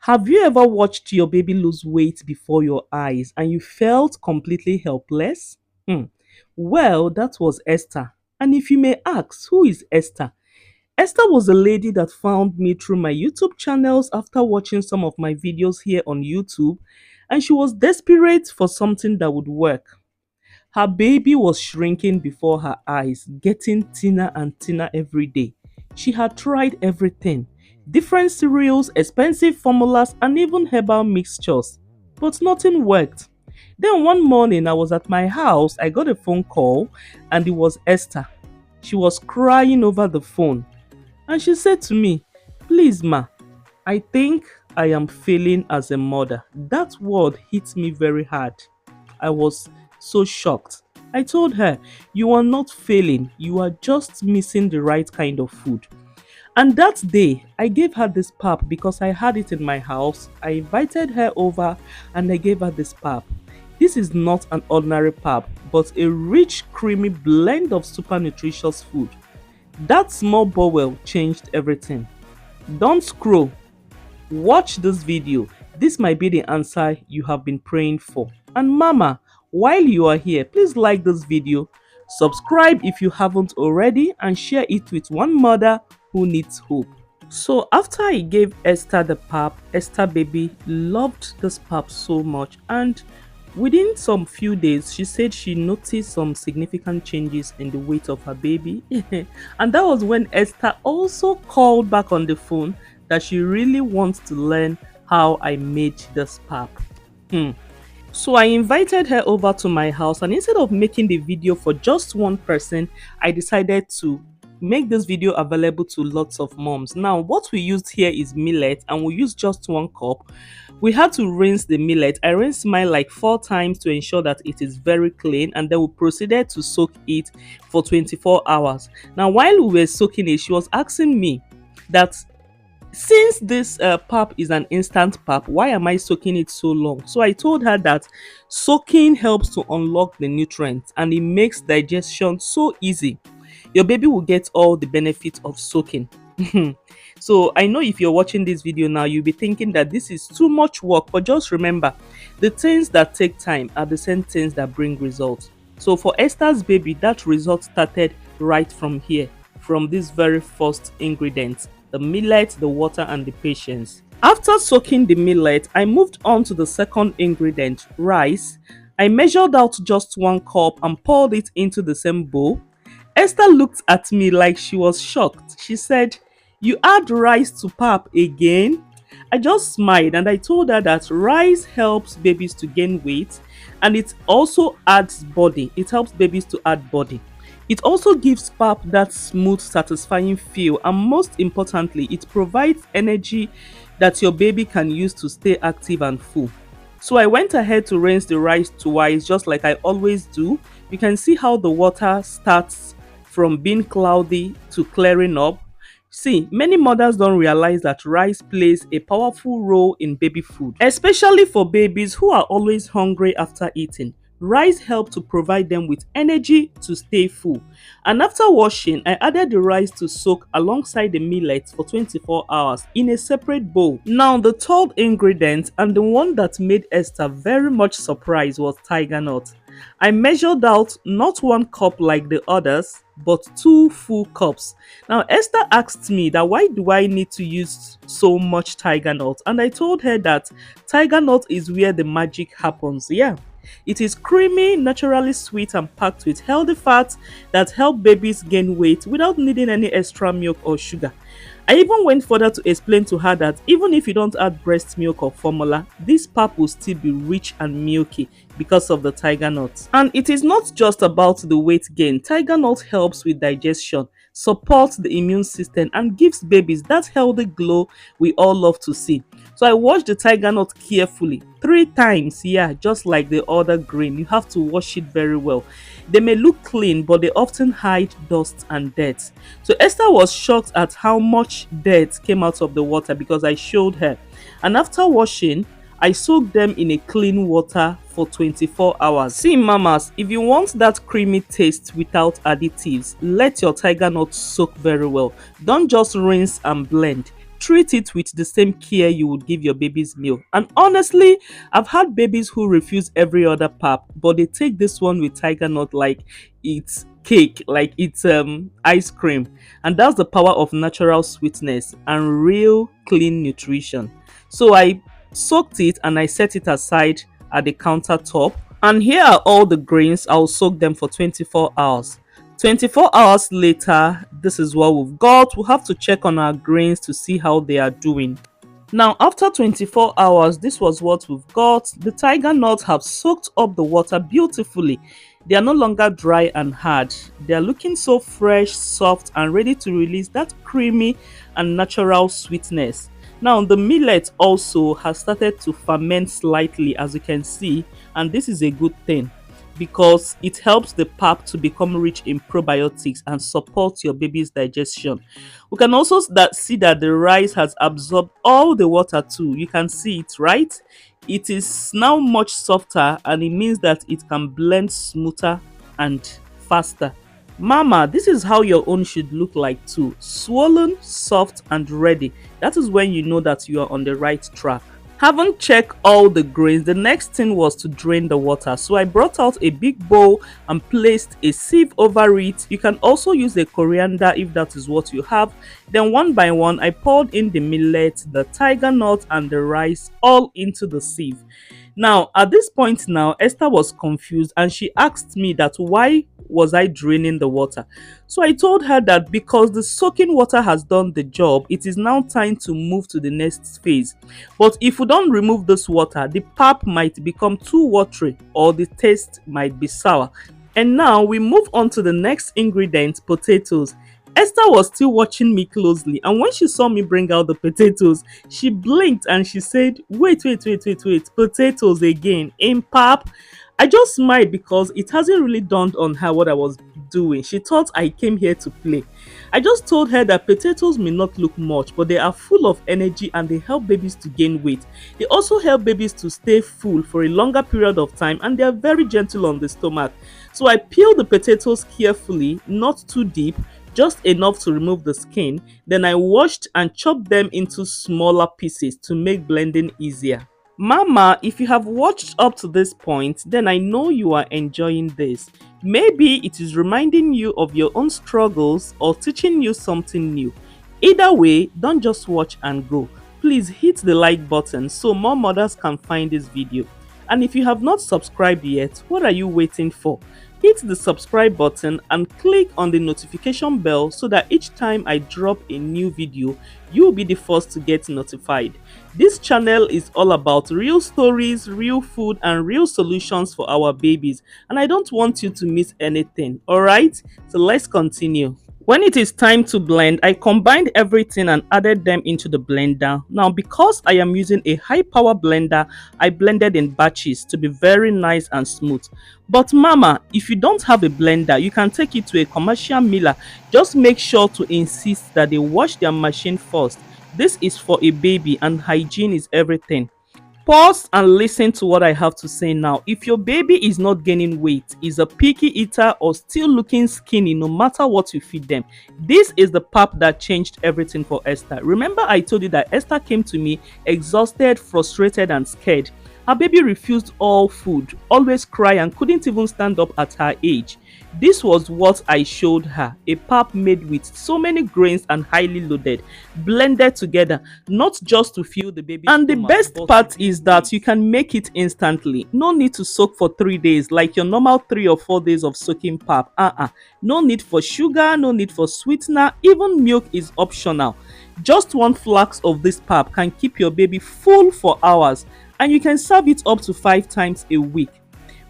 Have you ever watched your baby lose weight before your eyes and you felt completely helpless? Hmm. Well, that was Esther. And if you may ask, who is Esther? Esther was a lady that found me through my YouTube channels after watching some of my videos here on YouTube, and she was desperate for something that would work. Her baby was shrinking before her eyes, getting thinner and thinner every day. She had tried everything, different cereals, expensive formulas, and even herbal mixtures, but nothing worked. Then one morning I was at my house, I got a phone call, and it was Esther. She was crying over the phone, and she said to me, "Please, ma, I think I am failing as a mother." That word hit me very hard. I was so shocked. I told her, "You are not failing, you are just missing the right kind of food." And that day, I gave her this pap because I had it in my house. I invited her over and I gave her this pap. This is not an ordinary pap, but a rich, creamy blend of super nutritious food. That small bowel changed everything. Don't scroll. Watch this video. This might be the answer you have been praying for. And mama, while you are here, please like this video, subscribe if you haven't already, and share it with one mother who needs hope. So after I gave Esther the pap, Esther baby loved this pap so much, and within some few days she said she noticed some significant changes in the weight of her baby. And that was when Esther also called back on the phone that she really wants to learn how I made this pap. So I invited her over to my house, and instead of making the video for just one person, I decided to make this video available to lots of moms. Now what we used here is millet, and we used just 1 cup. We had to rinse the millet. I rinsed mine like 4 times to ensure that it is very clean, and then we proceeded to soak it for 24 hours. Now while we were soaking it, she was asking me that since this pap is an instant pap, why am I soaking it so long? So I told her that soaking helps to unlock the nutrients and it makes digestion so easy. Your baby will get all the benefits of soaking. So I know if you're watching this video now, you'll be thinking that this is too much work, but just remember, the things that take time are the same things that bring results. So for Esther's baby, that result started right from here, from this very first ingredient: the millet, the water, and the patience. After soaking the millet, I moved on to the second ingredient, rice. I measured out just 1 cup and poured it into the same bowl. Esther looked at me like she was shocked. She said, "You add rice to pap again?" I just smiled and I told her that rice helps babies to gain weight, and it also adds body. It helps babies to add body. It also gives pap that smooth, satisfying feel, and most importantly, it provides energy that your baby can use to stay active and full. So I went ahead to rinse the rice twice, just like I always do. You can see how the water starts from being cloudy to clearing up. See, many mothers don't realize that rice plays a powerful role in baby food, especially for babies who are always hungry after eating. Rice helps to provide them with energy to stay full. And after washing, I added the rice to soak alongside the millet for 24 hours in a separate bowl. Now the third ingredient, and the one that made Esther very much surprised, was tigernut. I measured out not 1 cup like the others, but 2 full cups. Now Esther asked me that why do I need to use so much tigernut, and I told her that tigernut is where the magic happens. Yeah, it is creamy, naturally sweet, and packed with healthy fats that help babies gain weight without needing any extra milk or sugar. I even went further to explain to her that even if you don't add breast milk or formula, this pap will still be rich and milky because of the tigernut. And it is not just about the weight gain. Tigernut helps with digestion, supports the immune system, and gives babies that healthy glow we all love to see. So I washed the tigernut carefully 3 times. Yeah, just like the other grain, you have to wash it very well. They may look clean, but they often hide dust and dirt. So Esther was shocked at how much dirt came out of the water because I showed her. And after washing, I soaked them in a clean water for 24 hours. See mamas, if you want that creamy taste without additives, let your tigernut soak very well. Don't just rinse and blend. Treat it with the same care you would give your baby's meal. And honestly, I've had babies who refuse every other pap, but they take this one with tigernut like it's cake, like it's ice cream. And that's the power of natural sweetness and real clean nutrition. So I soaked it and I set it aside at the countertop. And here are all the grains. I'll soak them for 24 hours. 24 hours later, this is what we've got. We'll have to check on our grains to see how they are doing. Now, after 24 hours, this was what we've got. The tiger nuts have soaked up the water beautifully. They are no longer dry and hard. They are looking so fresh, soft, and ready to release that creamy and natural sweetness. Now, the millet also has started to ferment slightly, as you can see, and this is a good thing, because it helps the pap to become rich in probiotics and supports your baby's digestion. We can also see that the rice has absorbed all the water too. You can see it, right? It is now much softer, and it means that it can blend smoother and faster. Mama, this is how your own should look like too. Swollen, soft, and ready. That is when you know that you are on the right track. Having checked all the grains, the next thing was to drain the water. So I brought out a big bowl and placed a sieve over it. You can also use a coriander if that is what you have. Then one by one, I poured in the millet, the tiger nut, and the rice all into the sieve. Now, at this point now, Esther was confused and she asked me that why was I draining the water. So I told her that because the soaking water has done the job, it is now time to move to the next phase. But if we don't remove this water, the pap might become too watery or the taste might be sour. And now we move on to the next ingredient, potatoes. Esther was still watching me closely, and when she saw me bring out the potatoes, she blinked and she said, wait, potatoes again in pap? I just smiled because it hasn't really dawned on her what I was doing. She thought I came here to play. I just told her that potatoes may not look much, but they are full of energy and they help babies to gain weight. They also help babies to stay full for a longer period of time, and they are very gentle on the stomach. So I peeled the potatoes carefully, not too deep, just enough to remove the skin. Then I washed and chopped them into smaller pieces to make blending easier. Mama, if you have watched up to this point, then I know you are enjoying this. Maybe it is reminding you of your own struggles or teaching you something new. Either way, don't just watch and go. Please hit the like button so more mothers can find this video. And if you have not subscribed yet, what are you waiting for? Hit the subscribe button and click on the notification bell so that each time I drop a new video, you will be the first to get notified. This channel is all about real stories, real food, and real solutions for our babies, and I don't want you to miss anything. Alright, so let's continue. When it is time to blend, I combined everything and added them into the blender. Now, because I am using a high power blender, I blended in batches to be very nice and smooth. But mama, if you don't have a blender, you can take it to a commercial miller. Just make sure to insist that they wash their machine first. This is for a baby and hygiene is everything. Pause and listen to what I have to say now. If your baby is not gaining weight, is a picky eater, or still looking skinny no matter what you feed them, this is the pap that changed everything for Esther. Remember I told you that Esther came to me exhausted, frustrated, and scared. Her baby refused all food, always cry, and couldn't even stand up at her age. This was what I showed her, a pap made with so many grains and highly loaded, blended together, not just to fuel the baby. And the best part is that you can make it instantly. No need to soak for 3 days like your normal 3 or 4 days of soaking pap. No need for sugar, no need for sweetener, even milk is optional. Just 1 flask of this pap can keep your baby full for hours, and you can serve it up to 5 times a week.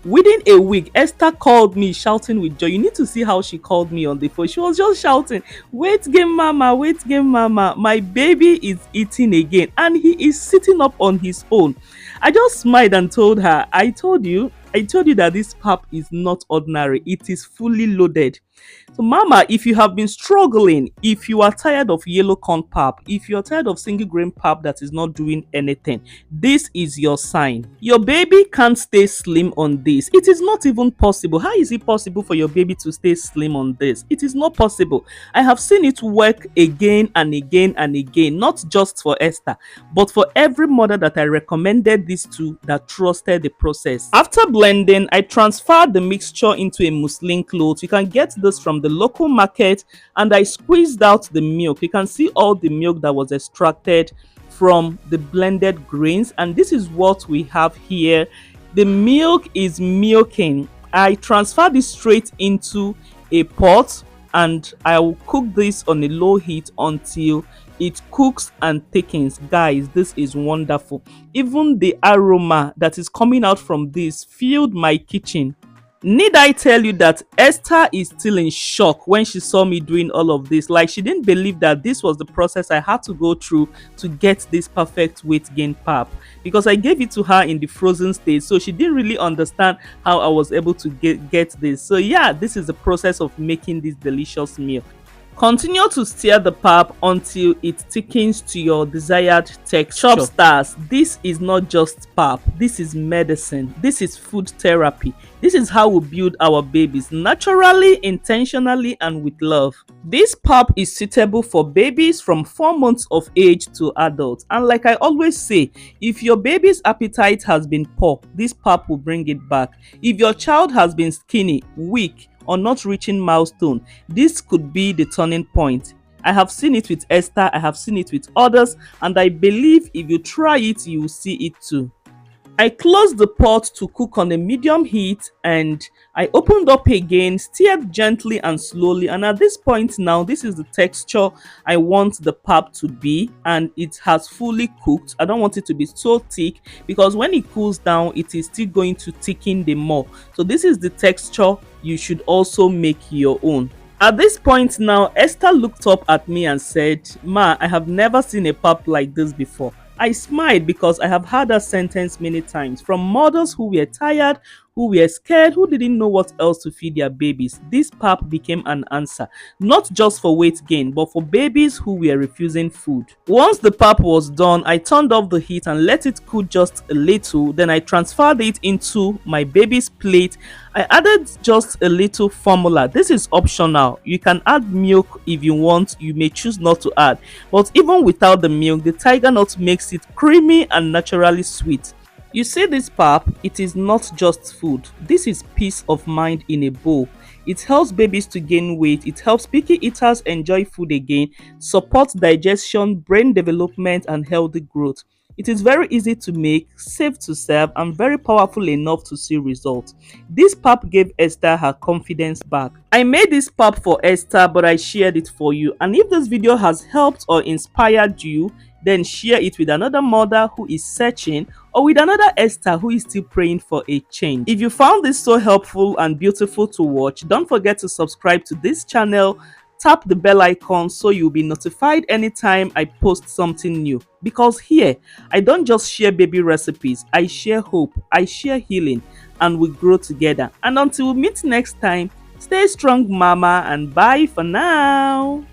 Within a week, Esther called me shouting with joy. You need to see how she called me on the phone. She was just shouting, weight gain mama, weight gain mama. My baby is eating again and he is sitting up on his own. I just smiled and told her, I told you that this pap is not ordinary. It is fully loaded. So mama, if you have been struggling, if you are tired of yellow corn pap, if you are tired of single grain pap that is not doing anything, this is your sign. Your baby can't stay slim on this. It is not even possible. How is it possible for your baby to stay slim on this? It is not possible. I have seen it work again and again and again, not just for Esther, but for every mother that I recommended this to that trusted the process. After blending, I transferred the mixture into a muslin cloth. You can get this from the local market, and I squeezed out the milk. You can see all the milk that was extracted from the blended grains, and this is what we have here. The milk is milking. I transfer this straight into a pot, and I will cook this on a low heat until it cooks and thickens. Guys, this is wonderful. Even the aroma that is coming out from this filled my kitchen. Need I tell you that Esther is still in shock when she saw me doing all of this? Like, she didn't believe that this was the process I had to go through to get this perfect weight gain pap, because I gave it to her in the frozen state, so she didn't really understand how I was able to get this. So yeah, this is the process of making this delicious meal. Continue to stir the pap until it thickens to your desired texture. Chop stars, this is not just pap, this is medicine, this is food therapy. This is how we build our babies naturally, intentionally, and with love. This pap is suitable for babies from 4 months of age to adults. And like I always say, if your baby's appetite has been poor, this pap will bring it back. If your child has been skinny, weak, or not reaching milestone, this could be the turning point. I have seen it with Esther, I have seen it with others, and I believe if you try it, you will see it too. I closed the pot to cook on a medium heat, and I opened up again, stirred gently and slowly, and at this point now, this is the texture I want the pap to be, and it has fully cooked. I don't want it to be so thick, because when it cools down, it is still going to thicken the more. So this is the texture you should also make your own. At this point now, Esther looked up at me and said, "Ma, I have never seen a pap like this before." I smiled because I have heard that sentence many times from mothers who were tired, who were scared, who didn't know what else to feed their babies. This pap became an answer, not just for weight gain, but for babies who were refusing food. Once the pap was done, I turned off the heat and let it cool just a little. Then I transferred it into my baby's plate. I added just a little formula. This is optional. You can add milk if you want. You may choose not to add. But even without the milk, the tigernut makes it creamy and naturally sweet. You see this pap, it is not just food. This is peace of mind in a bowl. It helps babies to gain weight. It helps picky eaters enjoy food again, supports digestion, brain development, and healthy growth. It is very easy to make, safe to serve, and very powerful enough to see results. This pap gave Esther her confidence back. I made this pap for Esther, but I shared it for you. And if this video has helped or inspired you, then share it with another mother who is searching, or with another Esther who is still praying for a change. If you found this so helpful and beautiful to watch, don't forget to subscribe to this channel. Tap the bell icon so you'll be notified anytime I post something new. Because here, I don't just share baby recipes, I share hope, I share healing, and we grow together. And until we meet next time, stay strong, mama, and bye for now.